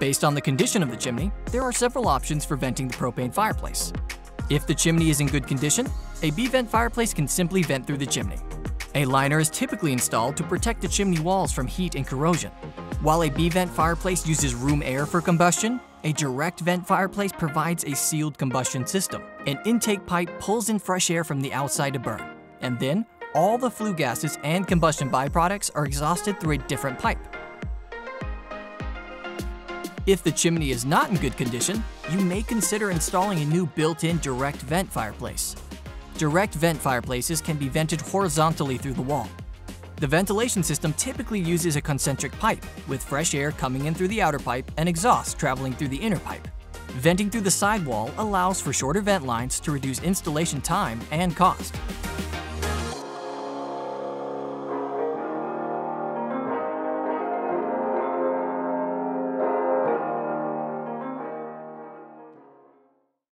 Based on the condition of the chimney, there are several options for venting the propane fireplace. If the chimney is in good condition, a B-vent fireplace can simply vent through the chimney. A liner is typically installed to protect the chimney walls from heat and corrosion. While a B-vent fireplace uses room air for combustion, a direct vent fireplace provides a sealed combustion system. An intake pipe pulls in fresh air from the outside to burn, and then all the flue gases and combustion byproducts are exhausted through a different pipe. If the chimney is not in good condition, you may consider installing a new built-in direct vent fireplace. Direct vent fireplaces can be vented horizontally through the wall. The ventilation system typically uses a concentric pipe, with fresh air coming in through the outer pipe and exhaust traveling through the inner pipe. Venting through the sidewall allows for shorter vent lines to reduce installation time and cost.